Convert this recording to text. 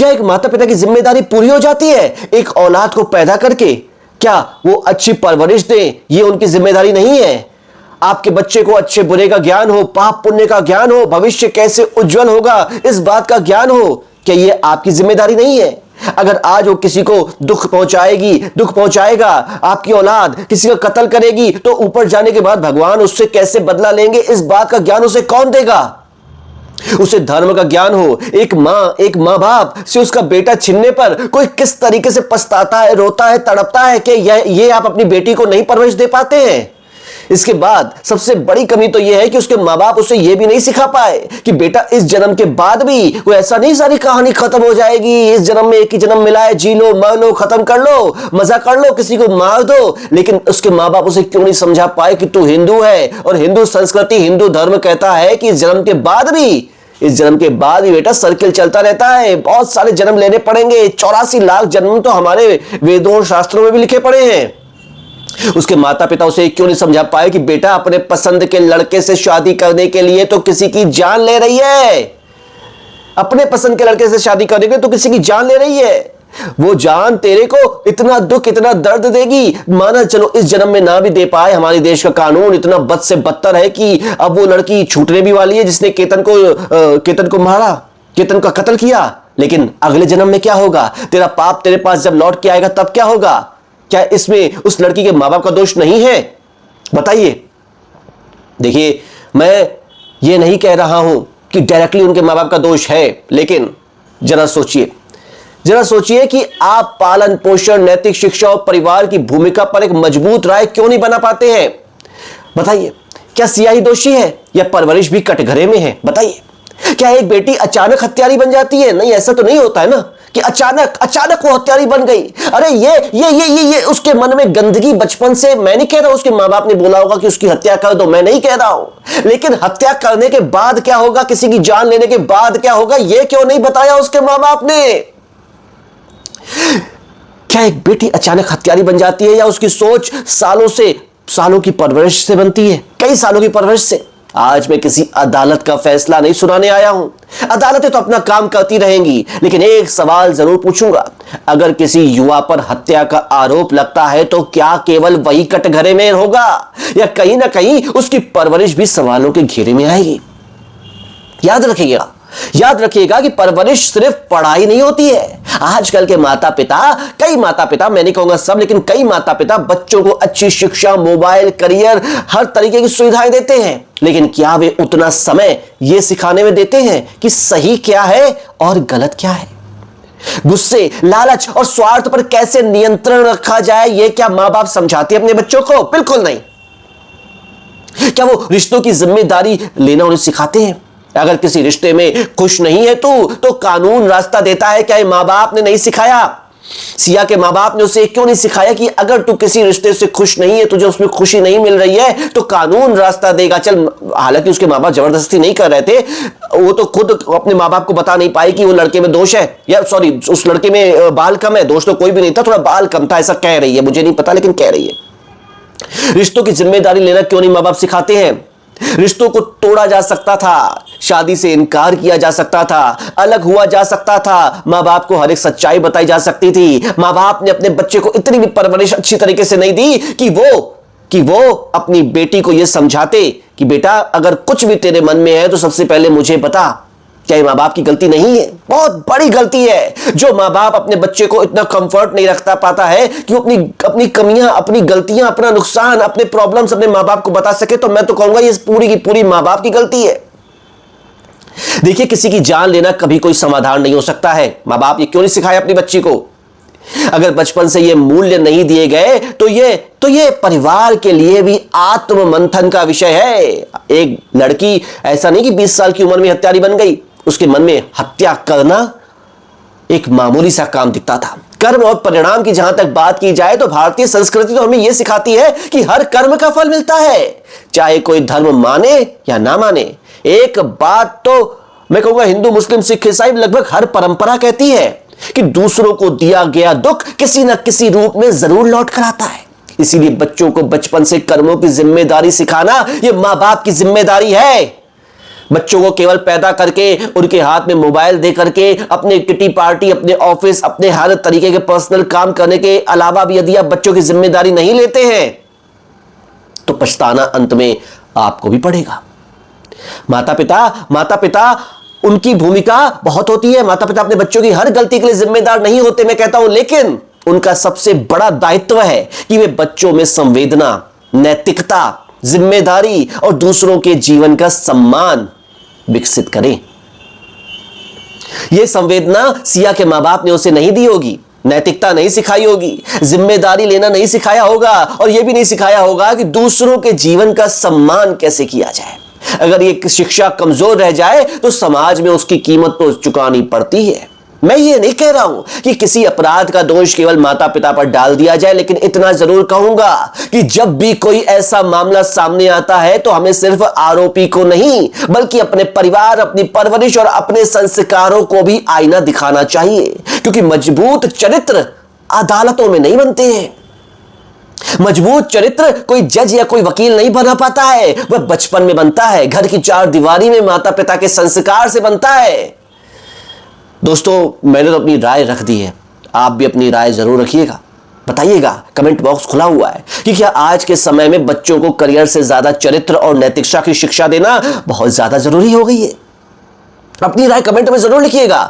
क्या एक माता पिता की जिम्मेदारी पूरी हो जाती है एक औलाद को पैदा करके? क्या वो अच्छी परवरिश दें, ये उनकी जिम्मेदारी नहीं है? आपके बच्चे को अच्छे बुरे का ज्ञान हो, पाप पुण्य का ज्ञान हो, भविष्य कैसे उज्जवल होगा इस बात का ज्ञान हो, क्या ये आपकी जिम्मेदारी नहीं है? अगर आज वो किसी को दुख पहुंचाएगा, आपकी औलाद किसी का कत्ल करेगी, तो ऊपर जाने के बाद भगवान उससे कैसे बदला लेंगे इस बात का ज्ञान उसे कौन देगा? उसे धर्म का ज्ञान हो। एक मां बाप से उसका बेटा छीनने पर कोई किस तरीके से पछताता है, रोता है, तड़पता है कि ये आप अपनी बेटी को नहीं परवरिश दे पाते हैं। इसके बाद सबसे बड़ी कमी तो यह है कि उसके मां बाप उसे यह भी नहीं सिखा पाए कि बेटा इस जन्म के बाद भी वो ऐसा नहीं सारी कहानी खत्म हो जाएगी, इस जन्म में एक ही जन्म मिला है, जी लो, मर लो, खत्म कर लो, मजा कर लो, किसी को मार दो। लेकिन उसके मां बाप उसे क्यों नहीं समझा पाए कि तू हिंदू है और हिंदू संस्कृति, हिंदू धर्म कहता है कि इस जन्म के बाद भी बेटा सर्किल चलता रहता है, बहुत सारे जन्म लेने पड़ेंगे, 84 लाख जन्म तो हमारे वेदों और शास्त्रों में भी लिखे पड़े हैं। उसके माता पिता उसे क्यों नहीं समझा पाए कि बेटा अपने पसंद के लड़के से शादी करने के लिए तो किसी की जान ले रही है, अपने पसंद के लड़के से शादी करने के लिए तो किसी की जान ले रही है। वो जान तेरे को इतना दुख, इतना दर्द देगी, माना चलो इस जन्म में ना भी दे पाए, हमारे देश का कानून इतना बद से बदतर है कि अब वो लड़की छूटने भी वाली है जिसने केतन को मारा, केतन का कत्ल किया। लेकिन अगले जन्म में क्या होगा? तेरा पाप तेरे पास जब लौट के आएगा तब क्या होगा? क्या इसमें उस लड़की के मां बाप का दोष नहीं है? बताइए। देखिए, मैं ये नहीं कह रहा हूं कि डायरेक्टली उनके मां बाप का दोष है, लेकिन जरा सोचिए कि आप पालन पोषण, नैतिक शिक्षा और परिवार की भूमिका पर एक मजबूत राय क्यों नहीं बना पाते हैं? बताइए, क्या सियाही दोषी है या परवरिश भी कटघरे में है? बताइए, क्या एक बेटी अचानक हत्यारी बन जाती है? नहीं, ऐसा तो नहीं होता है ना कि अचानक वो हत्यारी बन गई। अरे ये उसके मन में गंदगी बचपन से, मैं नहीं कह रहा उसके मां बाप ने बोला होगा कि उसकी हत्या कर दो, मैं नहीं कह रहा हूं, लेकिन हत्या करने के बाद क्या होगा, किसी की जान लेने के बाद क्या होगा, ये क्यों नहीं बताया उसके मां बाप ने? क्या एक बेटी अचानक हत्यारी बन जाती है या उसकी सोच सालों की परवरिश से बनती है, कई सालों की परवरिश से? आज मैं किसी अदालत का फैसला नहीं सुनाने आया हूं, अदालतें तो अपना काम करती रहेंगी, लेकिन एक सवाल जरूर पूछूंगा। अगर किसी युवा पर हत्या का आरोप लगता है तो क्या केवल वही कटघरे में होगा या कहीं ना कहीं उसकी परवरिश भी सवालों के घेरे में आएगी? याद रखिएगा कि परवरिश सिर्फ पढ़ाई नहीं होती है। आजकल के कई माता पिता, मैं नहीं कहूंगा सब, लेकिन कई माता पिता बच्चों को अच्छी शिक्षा, मोबाइल, करियर, हर तरीके की सुविधाएं देते हैं, लेकिन क्या वे उतना समय ये सिखाने में देते हैं कि सही क्या है और गलत क्या है? गुस्से, लालच और स्वार्थ पर कैसे नियंत्रण रखा जाए, यह क्या मां बाप समझाते हैं अपने बच्चों को? बिल्कुल नहीं। क्या वो रिश्तों की जिम्मेदारी लेना उन्हें सिखाते हैं? अगर किसी रिश्ते में खुश नहीं है तो कानून रास्ता देता है। क्या मां बाप ने नहीं सिखाया? सिया के मां बाप ने उसे क्यों नहीं सिखाया कि अगर तू किसी रिश्ते से खुश नहीं है, तुझे उसमें खुशी नहीं मिल रही है, तो कानून रास्ता देगा। चल, हालांकि उसके मां बाप जबरदस्ती नहीं कर रहे थे, वो तो खुद अपने मां बाप को बता नहीं पाई कि वो लड़के में दोष है, या सॉरी, उस लड़के में बाल कम है। दोष तो कोई भी नहीं था, थोड़ा बाल कम था, ऐसा कह रही है, मुझे नहीं पता, लेकिन कह रही है। रिश्तों की जिम्मेदारी लेना क्यों नहीं मां बाप सिखाते हैं? रिश्तों को तोड़ा जा सकता था, शादी से इनकार किया जा सकता था, अलग हुआ जा सकता था, मां बाप को हर एक सच्चाई बताई जा सकती थी। मां बाप ने अपने बच्चे को इतनी भी परवरिश अच्छी तरीके से नहीं दी कि वो अपनी बेटी को यह समझाते कि बेटा अगर कुछ भी तेरे मन में है तो सबसे पहले मुझे बता। क्या ये मां बाप की गलती नहीं है? बहुत बड़ी गलती है। जो मां बाप अपने बच्चे को इतना कंफर्ट नहीं रखता पाता है कि वो अपनी कमियां, अपनी गलतियां, अपना नुकसान, अपने प्रॉब्लम्स अपने मां बाप को बता सके, तो मैं तो कहूंगा ये पूरी की पूरी मां बाप की गलती है। देखिए, किसी की जान लेना कभी कोई समाधान नहीं हो सकता है। मां बाप ये क्यों नहीं सिखाया अपनी बच्ची को? अगर बचपन से ये मूल्य नहीं दिए गए तो ये परिवार के लिए भी आत्म मंथन का विषय है। एक लड़की ऐसा नहीं कि 20 साल की उम्र में हत्यारी बन गई, उसके मन में हत्या करना एक मामूली सा काम दिखता था। कर्म और परिणाम की जहां तक बात की जाए तो भारतीय संस्कृति तो हमें यह सिखाती है कि हर कर्म का फल मिलता है, चाहे कोई धर्म माने या ना माने। एक बात तो मैं कहूंगा हिंदू, मुस्लिम, सिख, ईसाई, लगभग हर परंपरा कहती है कि दूसरों को दिया गया दुख किसी न किसी रूप में जरूर लौट कर आता है। इसीलिए बच्चों को बचपन से कर्मों की जिम्मेदारी सिखाना यह मां बाप की जिम्मेदारी है। बच्चों को केवल पैदा करके उनके हाथ में मोबाइल दे करके अपने किटी पार्टी, अपने ऑफिस, अपने हर तरीके के पर्सनल काम करने के अलावा भी यदि आप बच्चों की जिम्मेदारी नहीं लेते हैं तो पछताना अंत में आपको भी पड़ेगा। माता पिता उनकी भूमिका बहुत होती है। माता पिता अपने बच्चों की हर गलती के लिए जिम्मेदार नहीं होते, मैं कहता हूं, लेकिन उनका सबसे बड़ा दायित्व है कि वे बच्चों में संवेदना, नैतिकता, जिम्मेदारी और दूसरों के जीवन का सम्मान विकसित करें। यह संवेदना सिया के मां बाप ने उसे नहीं दी होगी, नैतिकता नहीं सिखाई होगी, जिम्मेदारी लेना नहीं सिखाया होगा और यह भी नहीं सिखाया होगा कि दूसरों के जीवन का सम्मान कैसे किया जाए। अगर ये शिक्षा कमजोर रह जाए तो समाज में उसकी कीमत तो चुकानी पड़ती है। मैं ये नहीं कह रहा हूं कि किसी अपराध का दोष केवल माता पिता पर डाल दिया जाए, लेकिन इतना जरूर कहूंगा कि जब भी कोई ऐसा मामला सामने आता है तो हमें सिर्फ आरोपी को नहीं बल्कि अपने परिवार, अपनी परवरिश और अपने संस्कारों को भी आईना दिखाना चाहिए, क्योंकि मजबूत चरित्र अदालतों में नहीं बनते हैं। मजबूत चरित्र कोई जज या कोई वकील नहीं बना पाता है, वह बचपन में बनता है, घर की चार दीवारी में माता पिता के संस्कार से बनता है। दोस्तों, मैंने तो अपनी राय रख दी है, आप भी अपनी राय जरूर रखिएगा। बताइएगा, कमेंट बॉक्स खुला हुआ है कि क्या आज के समय में बच्चों को करियर से ज्यादा चरित्र और नैतिकता की शिक्षा देना बहुत ज्यादा जरूरी हो गई है। अपनी राय कमेंट में जरूर लिखिएगा।